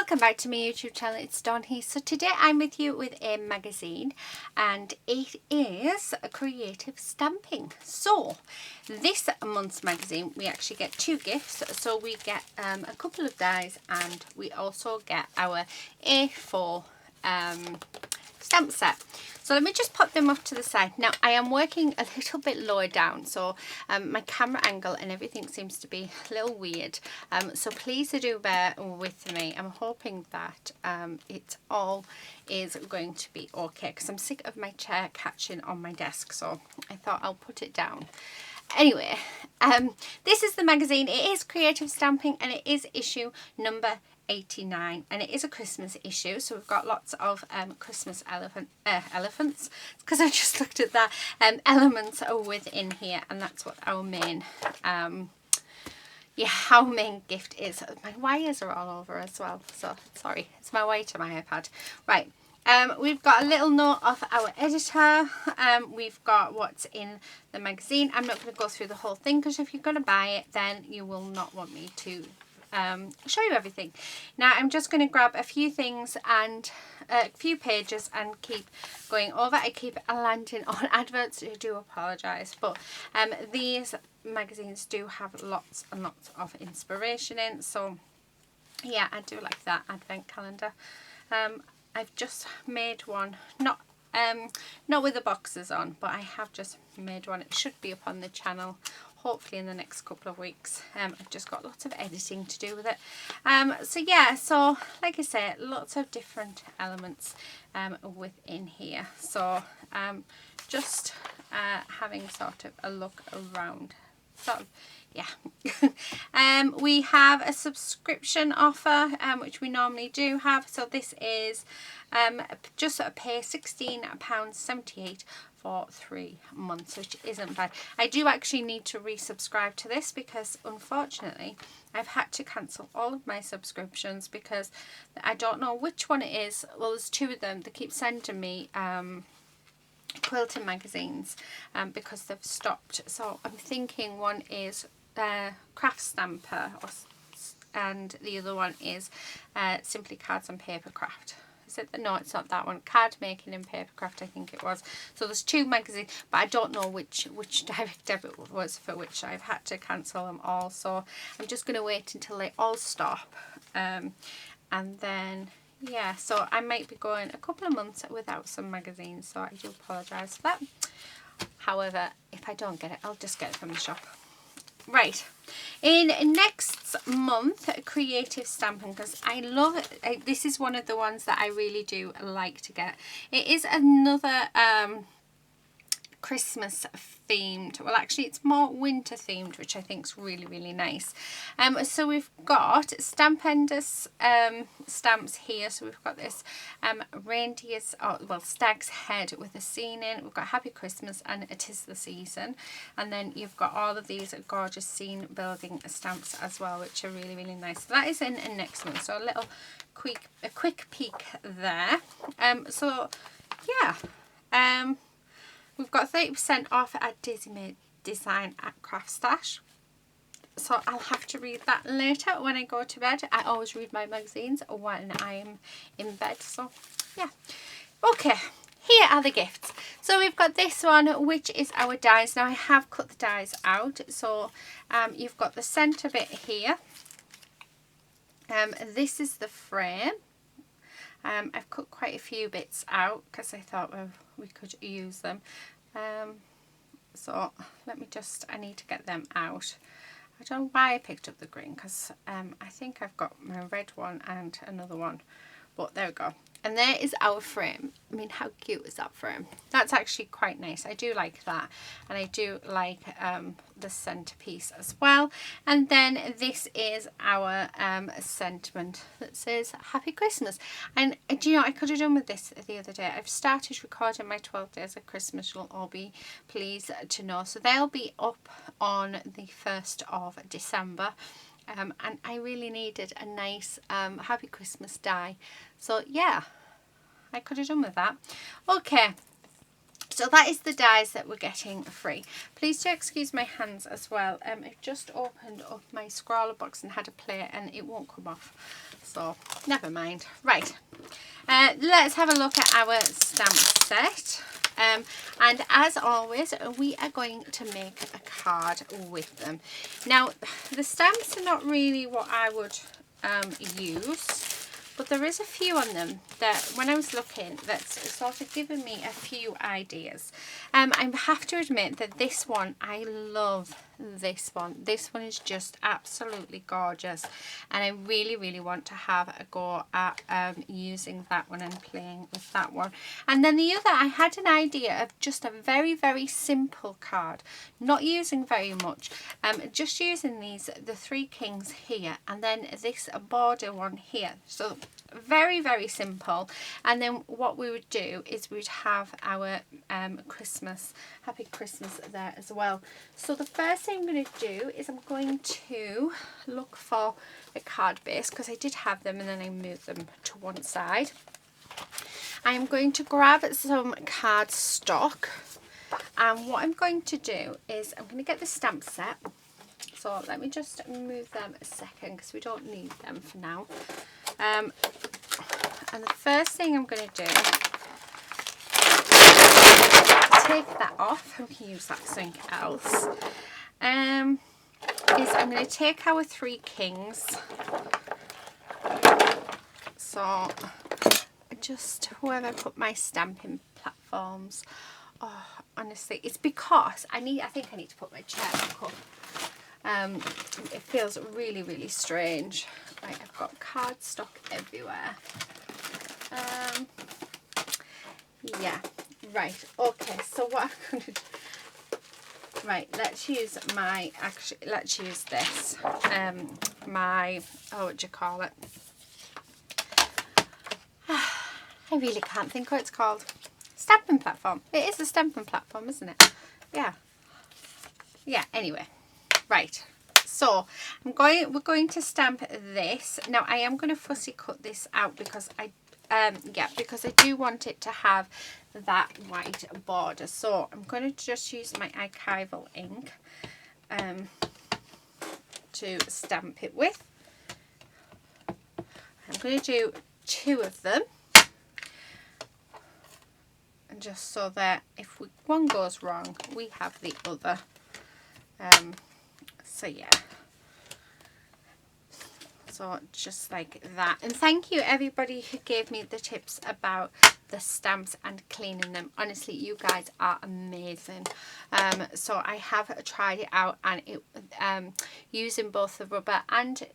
Welcome back to my YouTube channel. It's Dawn here. So today I'm with you with a magazine, and it is a creative stamping. So this month's magazine we actually get two gifts. So we get a couple of dies, and we also get our A4 stamp set. So let me just pop them off to the side. Now I am working a little bit lower down, so my camera angle and everything seems to be a little weird, so please do bear with me. I'm hoping that it all is going to be okay, because I'm sick of my chair catching on my desk, so I thought I'll put it down. Anyway, this is the magazine. It is creative stamping, and it is issue number 89, and it is a Christmas issue, so we've got lots of Christmas elephants, because I just looked at that, elements are within here, and that's what our main our main gift is. My wires are all over as well, so sorry, it's my way to my iPad. Right, we've got a little note of our editor. We've got what's in the magazine. I'm not going to go through the whole thing, because if you're going to buy it, then you will not want me to show you everything. Now I'm just going to grab a few things and a few pages and keep going over. I keep landing on adverts, I do apologise, but these magazines do have lots and lots of inspiration in, so yeah, I do like that advent calendar. I've just made one, not with the boxes on, but I have just made one. It should be up on the channel hopefully in the next couple of weeks. I've just got lots of editing to do with it. So yeah, so like I say, lots of different elements within here. So just having sort of a look around. Sort of, yeah. We have a subscription offer, which we normally do have. So this is just pay £16.78 for 3 months, which isn't bad. I do actually need to resubscribe to this, because unfortunately I've had to cancel all of my subscriptions because I don't know which one it is. Well, there's two of them. They keep sending me quilting magazines because they've stopped. So I'm thinking one is Craft Stamper, and the other one is Simply Cards and Paper Craft. No, it's not that one. Card Making and Papercraft, I think it was. So there's two magazines, but I don't know which direct debit was for which. I've had to cancel them all, so I'm just going to wait until they all stop, and then yeah, so I might be going a couple of months without some magazines, so I do apologise for that. However, if I don't get it, I'll just get it from the shop. Right, in next month, creative stamping, because I love it. This is one of the ones that I really do like to get. It is another Christmas themed, well actually it's more winter themed, which I think is really, really nice. So we've got Stampendous stamps here. So we've got this reindeer's, stag's head with a scene in. We've got Happy Christmas and It Is the Season, and then you've got all of these gorgeous scene building stamps as well, which are really, really nice. So that is in next month, so a quick peek there. So yeah, we've got 30% off at Daisy Made Design at Craft Stash. So I'll have to read that later when I go to bed. I always read my magazines when I'm in bed. So yeah. Okay, here are the gifts. So we've got this one, which is our dies. Now I have cut the dies out. So you've got the centre bit here. This is the frame. I've cut quite a few bits out because I thought we could use them. So let me just, I need to get them out. I don't know why I picked up the green, because I think I've got my red one and another one, but there we go. And there is our frame. I mean, how cute is that frame? That's actually quite nice. I do like that. And I do like the centerpiece as well. And then this is our sentiment that says Happy Christmas. And do you know, I could have done with this the other day. I've started recording my 12 days of Christmas. You'll all be pleased to know. So they'll be up on the 1st of December. And I really needed a nice Happy Christmas die. So yeah, I could have done with that. Okay, so that is the dies that we're getting free. Please do excuse my hands as well. I've just opened up my scrawler box and had a play, and it won't come off. So never mind. Right, let's have a look at our stamp set. And as always, we are going to make a card with them. Now, the stamps are not really what I would use, but there is a few on them that when I was looking, that's sort of given me a few ideas. I have to admit that this one, I love this one. This one is just absolutely gorgeous, and I really want to have a go at using that one and playing with that one. And then the other, I had an idea of just a very simple card, not using very much, just using the 3 kings here and then this border one here. So very simple. And then what we would do is we'd have our Christmas, happy Christmas there as well. So the first thing I'm going to do is I'm going to look for a card base, because I did have them and then I moved them to one side. I am going to grab some card stock, and what I'm going to do is I'm going to get the stamp set. So let me just move them a second because we don't need them for now. And the first thing I'm going to do, take that off, we can use that for something else, is I'm going to take our 3 kings. So just where I put my stamping platforms. Oh, honestly, it's because I think I need to put my chair back up. It feels really strange. Right, I've got cardstock everywhere. Yeah, right, okay, so what I'm going to do, right, let's use this, my, what do you call it? I really can't think what it's called. Stamping platform. It is a stamping platform, isn't it? Yeah, anyway. Right. So we're going to stamp this. Now I am going to fussy cut this out because because I do want it to have that white border. So I'm going to just use my archival ink to stamp it with. I'm going to do 2 of them. Just so that if one goes wrong, we have the other. So yeah, so just like that. And thank you everybody who gave me the tips about the stamps and cleaning them. Honestly, you guys are amazing. So I have tried it out, and it using both the rubber and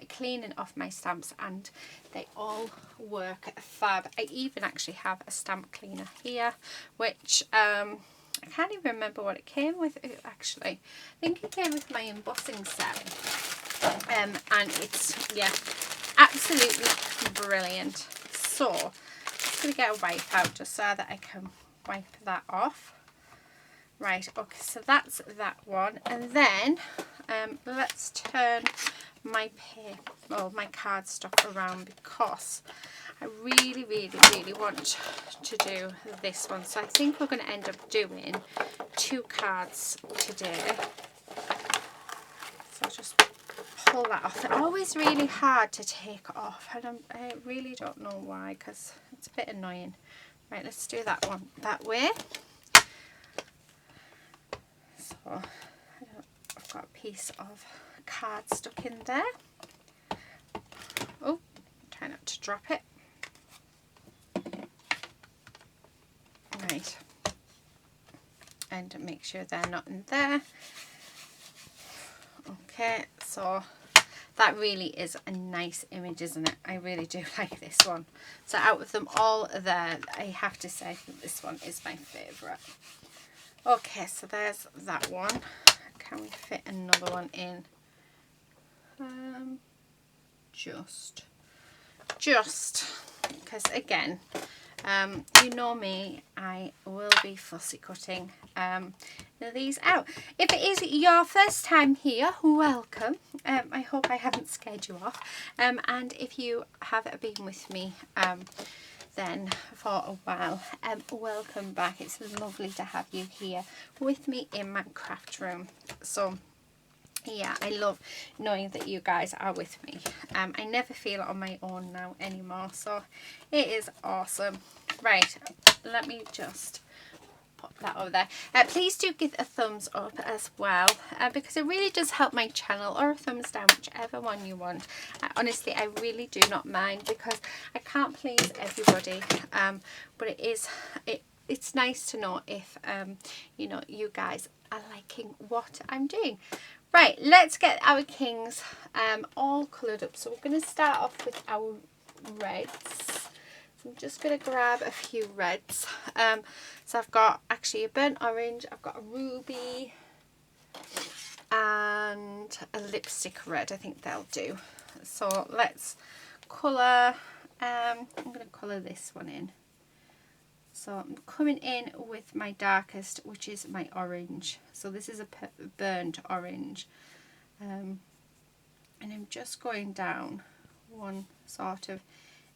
cleaning off my stamps, and they all work fab. I even actually have a stamp cleaner here, which I can't even remember what it came with. Actually, I think it came with my embossing set, and it's, yeah, absolutely brilliant. So I'm just going to get a wipe out just so that I can wipe that off. Right, okay, so that's that one, and then let's turn my cardstock around, because I really want to do this one. So I think we're going to end up doing 2 cards today. So I'll just pull that off. They're always really hard to take off. I really don't know why, because it's a bit annoying. Right, let's do that one that way. So I've got a piece of card stuck in there. Oh, try not to drop it. Right, and make sure they're not in there. Okay, so that really is a nice image, isn't it? I really do like this one. So out of them all there, I have to say that this one is my favourite. Okay, so there's that one. Can we fit another one in? Just because again, you know me, I will be fussy cutting these out. If it is your first time here, welcome. I hope I haven't scared you off, and if you have been with me then for a while, welcome back. It's lovely to have you here with me in my craft room. So yeah, I love knowing that you guys are with me. I never feel on my own now anymore, so it is awesome. Right, let me just pop that over there. Please do give a thumbs up as well, because it really does help my channel, or a thumbs down, whichever one you want. Honestly, I really do not mind, because I can't please everybody, but it's nice to know if you know, you guys are liking what I'm doing. Right, let's get our kings all coloured up. So we're going to start off with our reds. So I'm just going to grab a few reds. So I've got actually a burnt orange, I've got a ruby, and a lipstick red. I think they'll do. So let's colour. I'm going to colour this one in. So I'm coming in with my darkest, which is my orange. So this is a burnt orange. And I'm just going down one sort of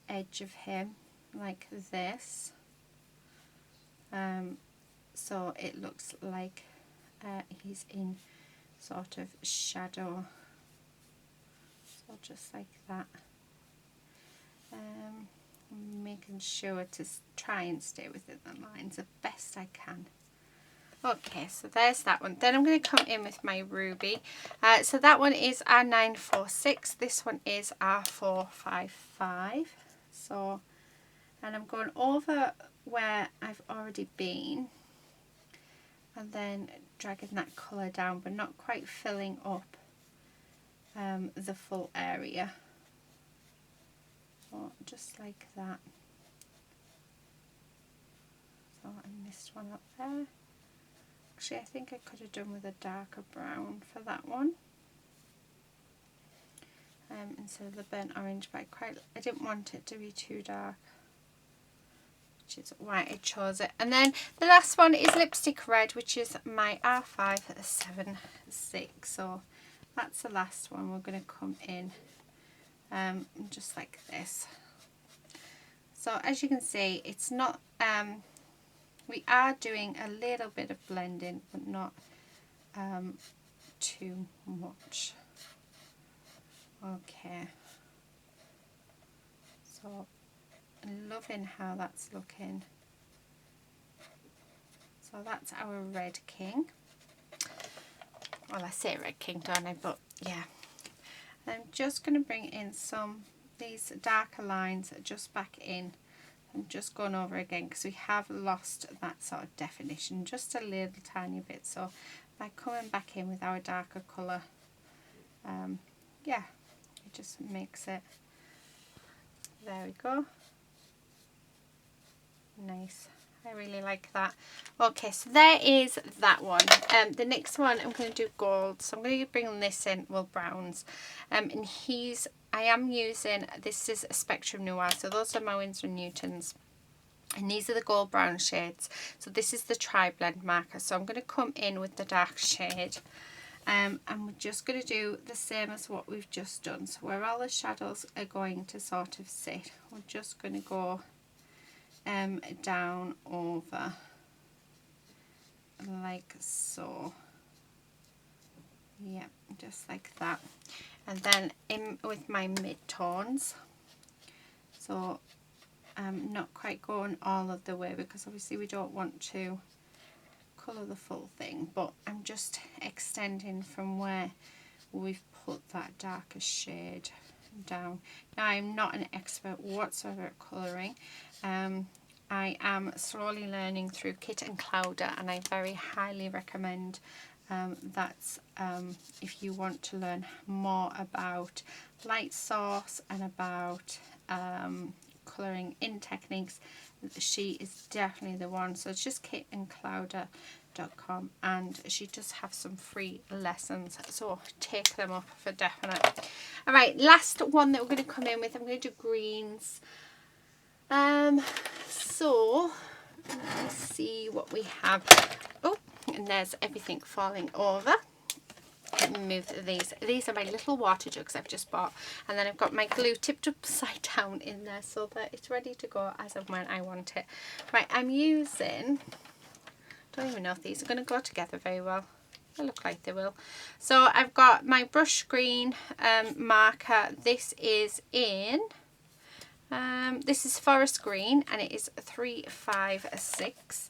edge of him like this. So it looks like he's in sort of shadow. So just like that. Making sure to try and stay within the lines the best I can. Okay, so there's that one. Then I'm going to come in with my ruby. So that one is R946. This one is R455. So, and I'm going over where I've already been, and then dragging that colour down, but not quite filling up the full area. So just like that. So I missed one up there. Actually, I think I could have done with a darker brown for that one, instead of the burnt orange, but I didn't want it to be too dark, which is why I chose it. And then the last one is lipstick red, which is my R576. So that's the last one. We're going to come in just like this. So as you can see, it's not we are doing a little bit of blending, but not too much. Okay, so I'm loving how that's looking. So that's our red king. Well, I say red king, don't I? But yeah, I'm just going to bring in these darker lines just back in. I'm just going over again because we have lost that sort of definition just a little tiny bit. So by coming back in with our darker colour, yeah, it just makes it, there we go, nice. I really like that. Okay, so there is that one. The next one I'm going to do gold, so I'm going to bring this in, well, browns, and I am using, this is a Spectrum Noir, so those are my Winsor & Newtons, and these are the gold brown shades. So this is the tri-blend marker, so I'm going to come in with the dark shade, and we're just going to do the same as what we've just done. So where all the shadows are going to sort of sit, we're just going to go down over like so. Yeah, just like that. And then in with my mid-tones, so I'm not quite going all of the way because obviously we don't want to colour the full thing, but I'm just extending from where we've put that darker shade down. Now, I'm not an expert whatsoever at colouring. I am slowly learning through Kit and Clowder, and I very highly recommend that if you want to learn more about light source and about colouring in techniques, she is definitely the one. So it's just kitandclowder.com, and she does have some free lessons, so take them up for definite. Alright, last one that we're going to come in with, I'm going to do greens. So let's see what we have. Oh, and there's everything falling over. Let me move these. These are my little water jugs I've just bought, and then I've got my glue tipped upside down in there so that it's ready to go as of when I want it. Right, I'm using, don't even know if these are going to go together very well. They look like they will. So I've got my brush green marker. This is in, this is forest green, and it is 356.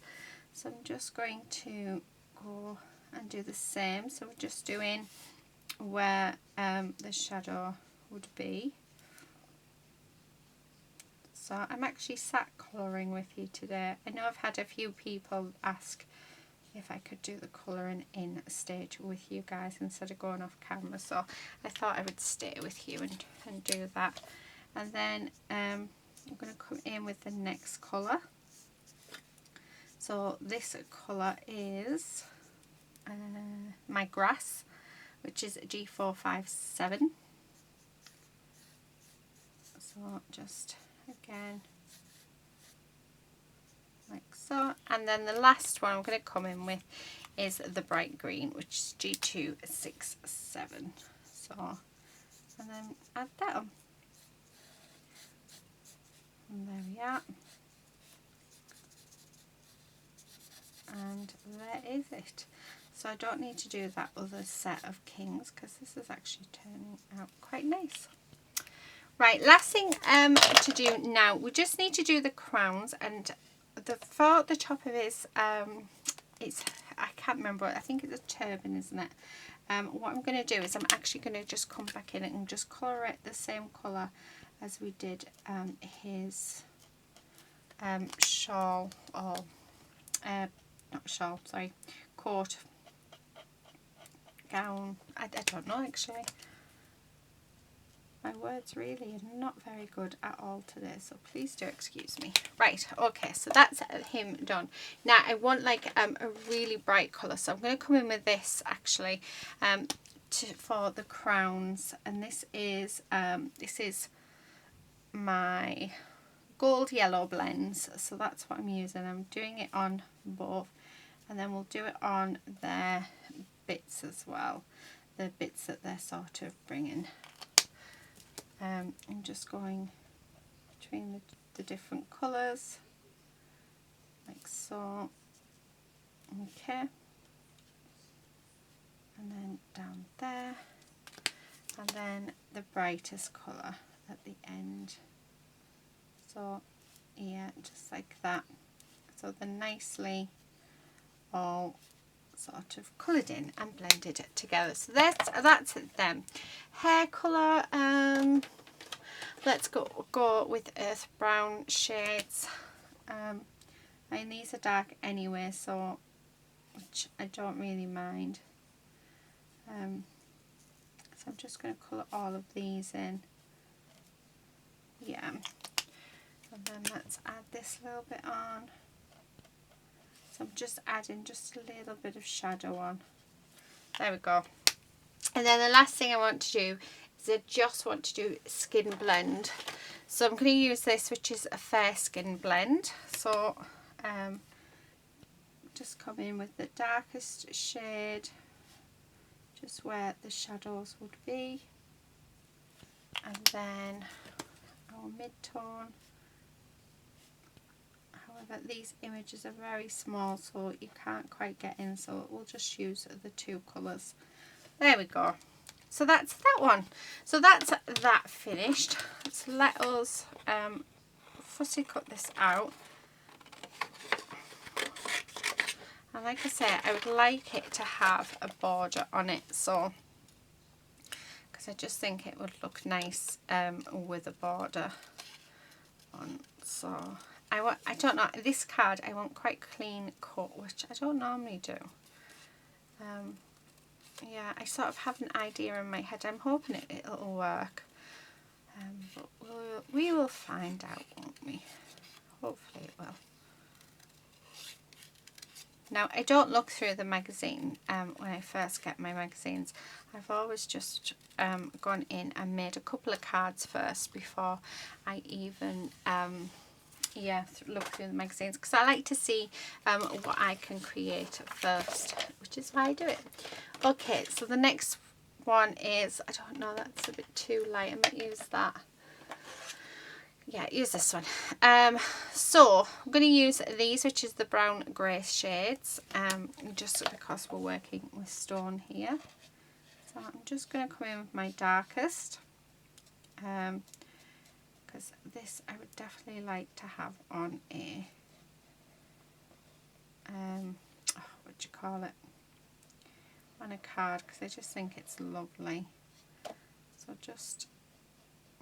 So I'm just going to go and do the same. So we're just doing where the shadow would be. So I'm actually sat colouring with you today. I know I've had a few people ask if I could do the colouring in stage with you guys instead of going off camera, so I thought I would stay with you and do that. And then I'm going to come in with the next colour. So this colour is my grass, which is G457. So just again like so, and then the last one I'm going to come in with is the bright green, which is G267. So, and then add that on, and there we are, and there is it. So I don't need to do that other set of kings because this is actually turning out quite nice. Right, last thing to do now, we just need to do the crowns, and for the top of his, it's, I can't remember, I think it's a turban, isn't it? What I'm going to do is I'm actually going to just come back in and just colour it the same colour as we did his shawl, or not shawl, sorry, coat, gown, I don't know actually. My words really are not very good at all today, so please do excuse me. Right, okay, so that's him done. Now I want like a really bright colour, so I'm going to come in with this actually for the crowns, and this is my gold yellow blends, so that's what I'm using. I'm doing it on both, and then we'll do it on their bits as well, the bits that they're sort of bringing. I'm just going between the different colours, like so, okay, and then down there, and then the brightest colour at the end, so yeah, just like that, so they're nicely all sort of coloured in and blended together. So that's them. Hair colour, let's go with earth brown shades. I mean, these are dark anyway, so which I don't really mind. So I'm just going to colour all of these in. Yeah, and then let's add this little bit on. So I'm just adding just a little bit of shadow on. There we go. And then the last thing I want to do is I just want to do skin blend. So I'm going to use this, which is a fair skin blend. So just come in with the darkest shade, just where the shadows would be. And then our mid-tone. However, these images are very small, so you can't quite get in, so we'll just use the two colours. There we go. So that's that one. So that's that finished. So let us fussy cut this out. And like I say, I would like it to have a border on it, so because I just think it would look nice with a border on. So I don't know, this card I want quite clean cut, which I don't normally do. Yeah, I sort of have an idea in my head. I'm hoping it'll work, but we will find out, won't we? Hopefully it will. Now, I don't look through the magazine when I first get my magazines. I've always just gone in and made a couple of cards first before I even look through the magazines, because I like to see what I can create first, which is why I do it. Okay, so the next one is, I don't know, that's a bit too light. I might use that yeah, use this one. So I'm going to use these, which is the brown grey shades, just because we're working with stone here. So I'm just going to come in with my darkest, because this I would definitely like to have on a what do you call it, on a card, because I just think it's lovely. So just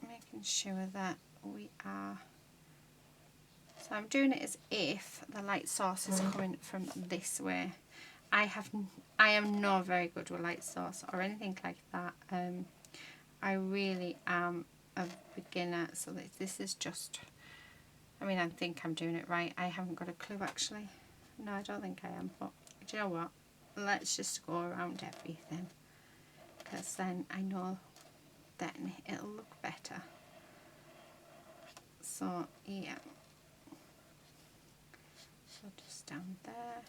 making sure that we are, so I'm doing it as if the light source is coming from this way. I am not very good with light source or anything like that. I really am a beginner, so this is just, I mean, I think I'm doing it right. I haven't got a clue actually. No, I don't think I am, but do you know what? Let's just go around everything, because then I know then it'll look better. So yeah, so just down there,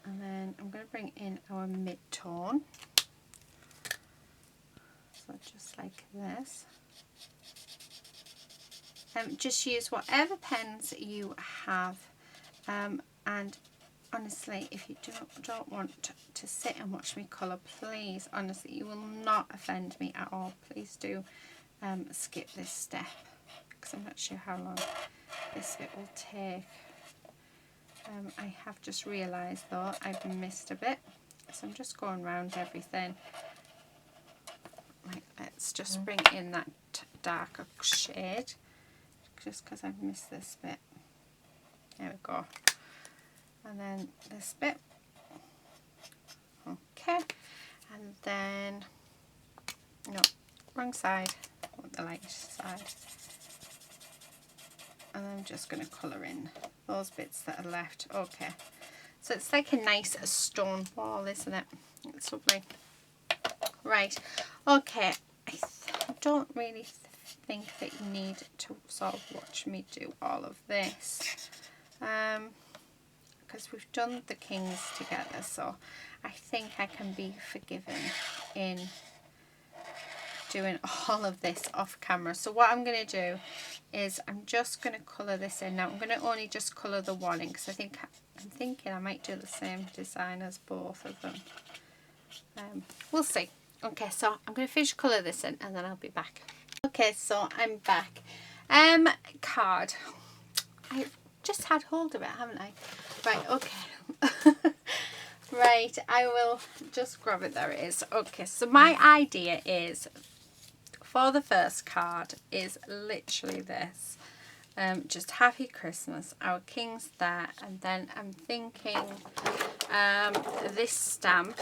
and then I'm going to bring in our mid-tone, so just like this. Just use whatever pens you have, and honestly, if you don't want to sit and watch me colour, please, honestly, you will not offend me at all. Please do skip this step, because I'm not sure how long this bit will take. I have just realised though I've missed a bit, so I'm just going around everything. Right, let's just bring in that darker shade, just because I've missed this bit. There we go. And then this bit. Okay. And then, no, wrong side, the light side. And I'm just going to colour in those bits that are left. Okay. So it's like a nice stone wall, isn't it? It's lovely. Right. Okay. I don't really think that you need to sort of watch me do all of this, because we've done the kings together, so I think I can be forgiven in doing all of this off camera. So what I'm going to do is I'm just going to colour this in. Now I'm going to only just colour the one in, because I'm thinking I might do the same design as both of them. We'll see. Okay, so I'm going to finish colour this in and then I'll be back. Okay, so I'm back. Card. I just had hold of it, haven't I? Right, okay. Right, I will just grab it. There it is. Okay, so my idea is, for the first card, is literally this. Just Happy Christmas, our king's there, and then I'm thinking this stamp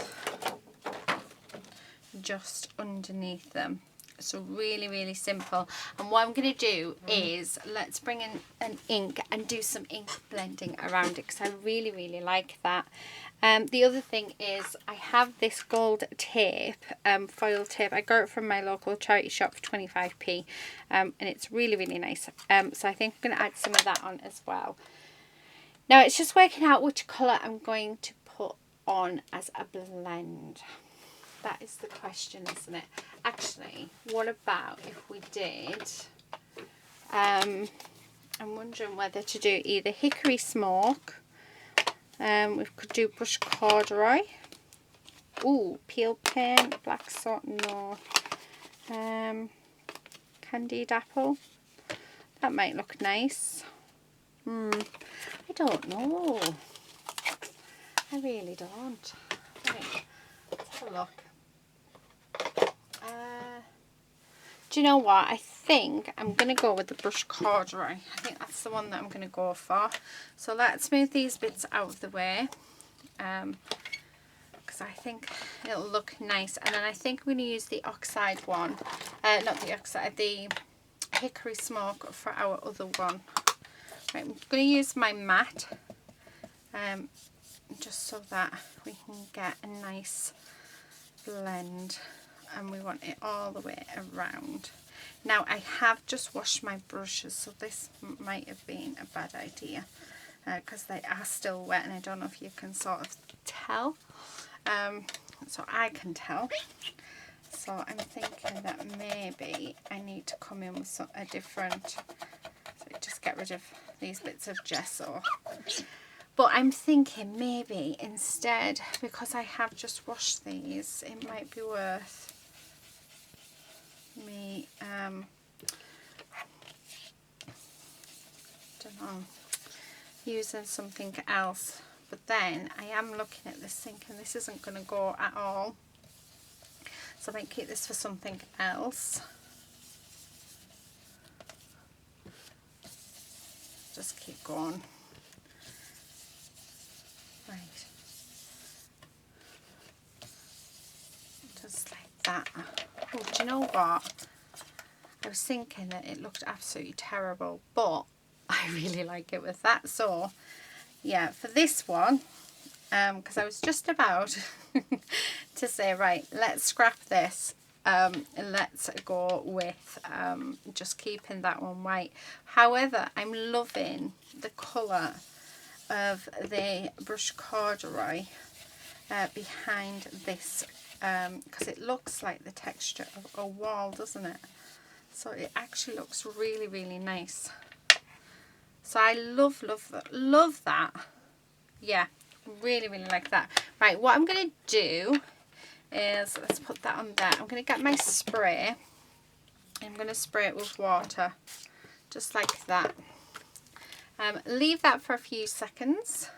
just underneath them. So really, really simple. And what I'm going to do is, let's bring in an ink and do some ink blending around it, because I really, really like that. The other thing is, I have this gold tape, foil tape. I got it from my local charity shop for 25p, and it's really, really nice. So I think I'm going to add some of that on as well. Now it's just working out which colour I'm going to put on as a blend. That is the question, isn't it? Actually, what about if we did, I'm wondering whether to do either Hickory Smoke, we could do Brush Corduroy, ooh, Peel Paint, Black Soot, no, Candied Apple, that might look nice. I don't know, I really don't. Right, let's have a look. Do you know what? I think I'm going to go with the Brush Corduroy. I think that's the one that I'm going to go for. So let's move these bits out of the way, because I think it'll look nice. And then I think we're going to use the oxide one, not the oxide, the Hickory Smoke for our other one. Right, I'm going to use my matte, just so that we can get a nice blend. And we want it all the way around. Now I have just washed my brushes, so this might have been a bad idea, because they are still wet, and I don't know if you can sort of tell. So I can tell. So I'm thinking that maybe I need to come in with a different, so just get rid of these bits of gesso. But I'm thinking maybe instead, because I have just washed these, it might be worth me, don't know, using something else. But then I am looking at this thinking this isn't going to go at all. So I might keep this for something else. Just keep going. Right. Just like that. Oh, do you know what? I was thinking that it looked absolutely terrible, but I really like it with that. So, yeah, for this one, because I was just about to say, right, let's scrap this. Let's go with just keeping that one white. However, I'm loving the colour of the brush corduroy behind this, because it looks like the texture of a wall, doesn't it? So it actually looks really, really nice. So I love that. Yeah, really, really like that. Right, what I'm going to do is, let's put that on there. I'm going to get my spray. I'm going to spray it with water, just like that. Leave that for a few seconds.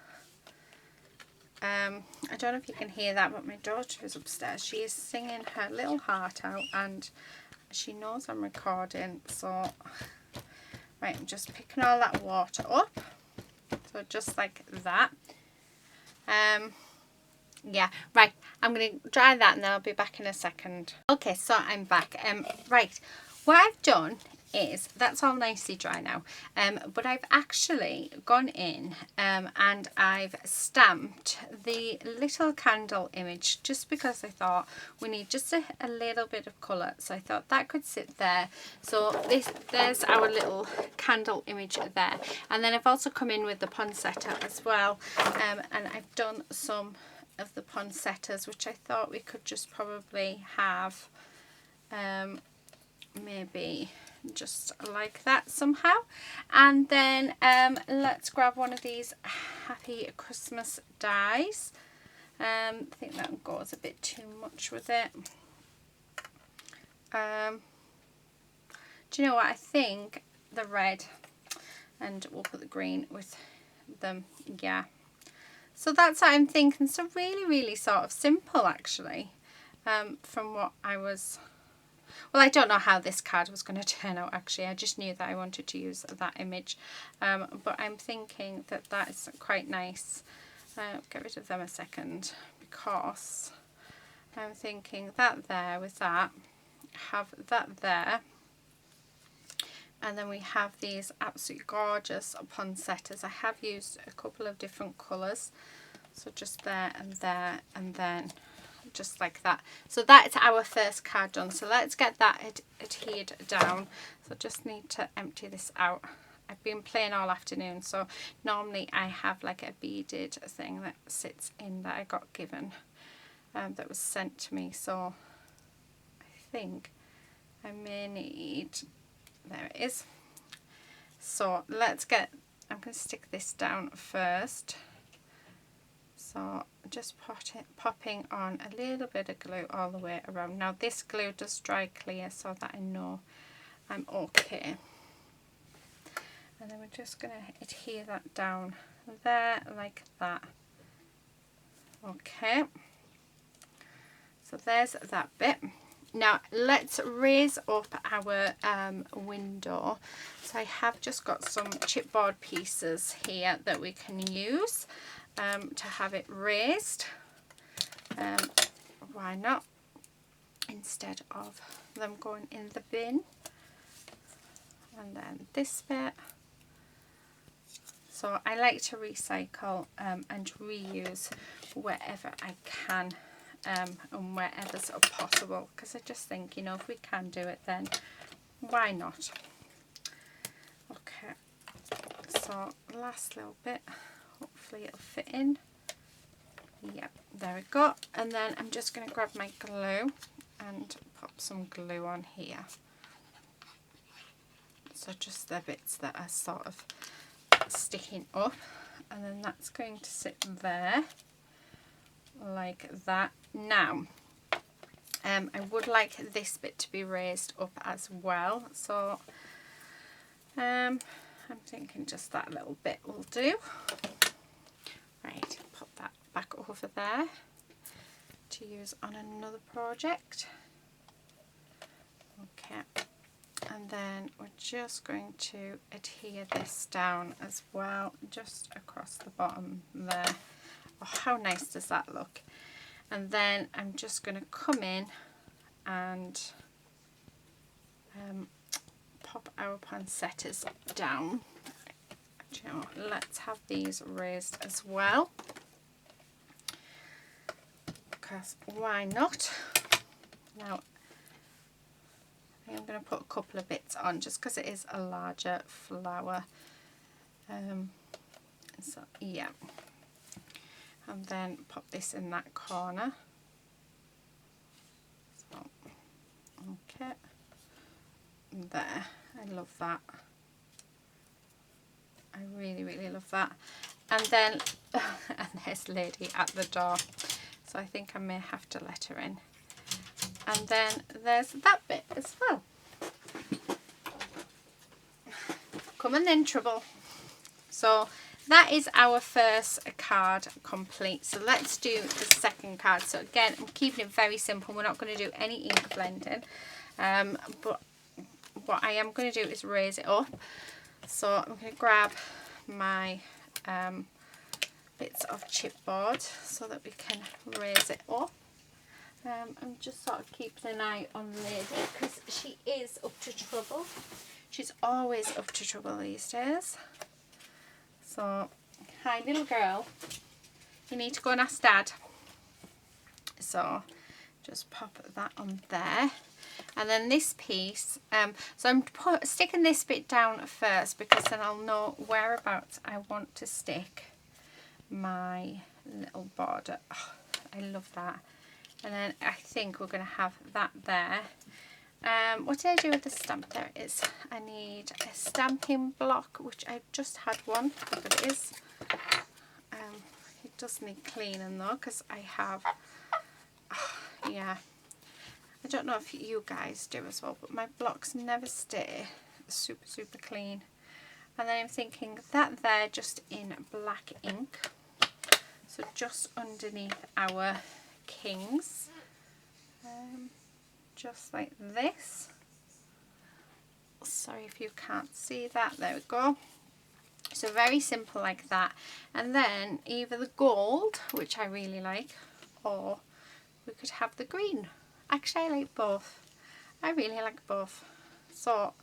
I don't know if you can hear that, but my daughter is upstairs. She is singing her little heart out, and she knows I'm recording. So, right, I'm just picking all that water up. So just like that. Yeah, right, I'm going to dry that and then I'll be back in a second. Okay, so I'm back. Right, what I've done is, that's all nicely dry now, but I've actually gone in and I've stamped the little candle image, just because I thought we need just a little bit of colour, so I thought that could sit there. So there's our little candle image there, and then I've also come in with the poinsettia as well, and I've done some of the poinsettias, which I thought we could just probably have maybe just like that somehow. And then let's grab one of these Happy Christmas dies. I think that goes a bit too much with it. Do you know what, I think the red, and we'll put the green with them. Yeah, so that's what I'm thinking. So really, really sort of simple actually, from what I was. Well, I don't know how this card was going to turn out actually. I just knew that I wanted to use that image. But I'm thinking that that is quite nice. Get rid of them a second, because I'm thinking that there with that, have that there. And then we have these absolutely gorgeous poinsettias. I have used a couple of different colours. So just there and there, and then just like that. So that's our first card done. So let's get that adhered down. So just need to empty this out. I've been playing all afternoon, so normally I have like a beaded thing that sits in that I got given, that was sent to me. So I think I may need, there it is. So let's get, I'm going to stick this down first. So just popping on a little bit of glue all the way around. Now this glue does dry clear, so that I know I'm okay. And then we're just going to adhere that down there like that. Okay. So there's that bit. Now let's raise up our window. So I have just got some chipboard pieces here that we can use to have it raised. Why not, instead of them going in the bin. And then this bit. So I like to recycle and reuse wherever I can, and wherever's possible, because I just think, you know, if we can do it, then why not? Okay, so last little bit, hopefully it'll fit in. Yep, there we go. And then I'm just going to grab my glue and pop some glue on here. So just the bits that are sort of sticking up, and then that's going to sit there like that. Now I would like this bit to be raised up as well, so I'm thinking just that little bit will do. Right, pop that back over there to use on another project. Okay, and then we're just going to adhere this down as well, just across the bottom there. Oh, how nice does that look? And then I'm just going to come in and pop our poinsettias down. You know, let's have these raised as well, because why not? Now I think I'm going to put a couple of bits on just because it is a larger flower. So yeah, and then pop this in that corner. So, okay, there. I love that. I really, really love that. And then, and there's Lady at the door, so I think I may have to let her in. And then there's that bit as well. Come on then, Trouble. So that is our first card complete. So let's do the second card. So again, I'm keeping it very simple. We're not going to do any ink blending. But what I am going to do is raise it up. So I'm going to grab my bits of chipboard so that we can raise it up. I'm just sort of keeping an eye on Lady because she is up to trouble. She's always up to trouble these days. So, hi little girl, you need to go and ask Dad. So just pop that on there. And then this piece, so I'm sticking this bit down first because then I'll know whereabouts I want to stick my little border. Oh, I love that. And then I think we're going to have that there. What did I do with the stamp? There it is. I need a stamping block, which I just had one, but it is. It does need cleaning though, because I have, yeah. I don't know if you guys do as well, but my blocks never stay super, super clean. And then I'm thinking that there just in black ink. So just underneath our kings. Just like this. Sorry if you can't see that. There we go. So very simple like that. And then either the gold, which I really like, or we could have the green. Actually, I like both. I really like both. So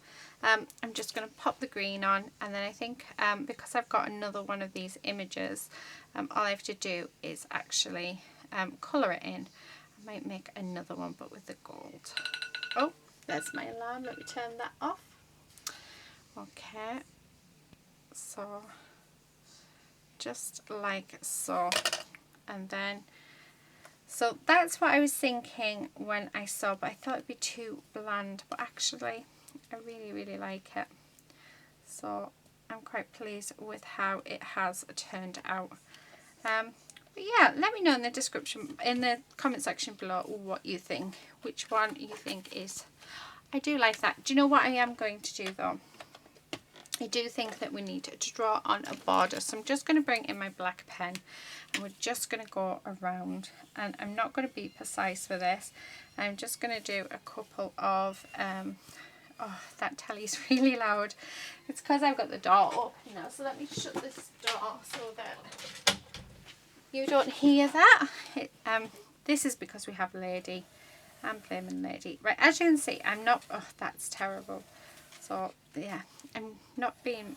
I'm just going to pop the green on, and then I think because I've got another one of these images, all I have to do is actually colour it in. I might make another one but with the gold. Oh, there's my alarm. Let me turn that off. Okay, so just like so. And then, so that's what I was thinking when I saw, but I thought it'd be too bland, but actually I really, really like it. So I'm quite pleased with how it has turned out. But yeah, let me know in the description, in the comment section below, what you think, which one you think is. I do like that. Do you know what I am going to do though? I do think that we need to draw on a border, so I'm just going to bring in my black pen and we're just going to go around, and I'm not going to be precise with this. I'm just going to do a couple of oh, that telly's really loud. It's because I've got the door open now, so let me shut this door so that you don't hear that. This is because we have Lady. I'm blaming Lady. Right, as you can see, I'm not, oh, that's terrible. So yeah, I'm not being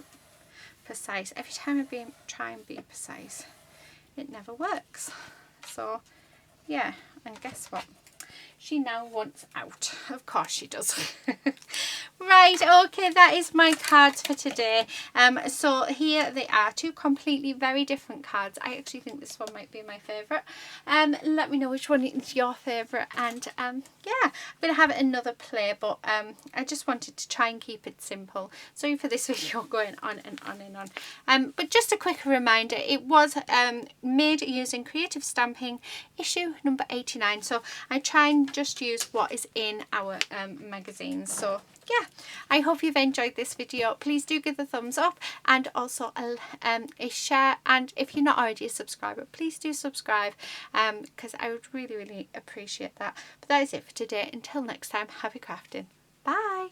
precise. Every time I try and be precise, it never works. So yeah, and guess what? she now wants out. Of course she does. Right, okay, that is my cards for today. So here they are, two completely very different cards. I actually think this one might be my favourite. Let me know which one is your favourite, and yeah, I'm going to have another play, but I just wanted to try and keep it simple. Sorry for this video going on and on and on. But just a quick reminder, it was made using Creative Stamping issue number 89, so I try and just use what is in our magazines. So yeah, I hope you've enjoyed this video. Please do give a thumbs up, and also a share, and if you're not already a subscriber, please do subscribe, because I would really appreciate that. But that is it for today. Until next time, happy crafting. Bye.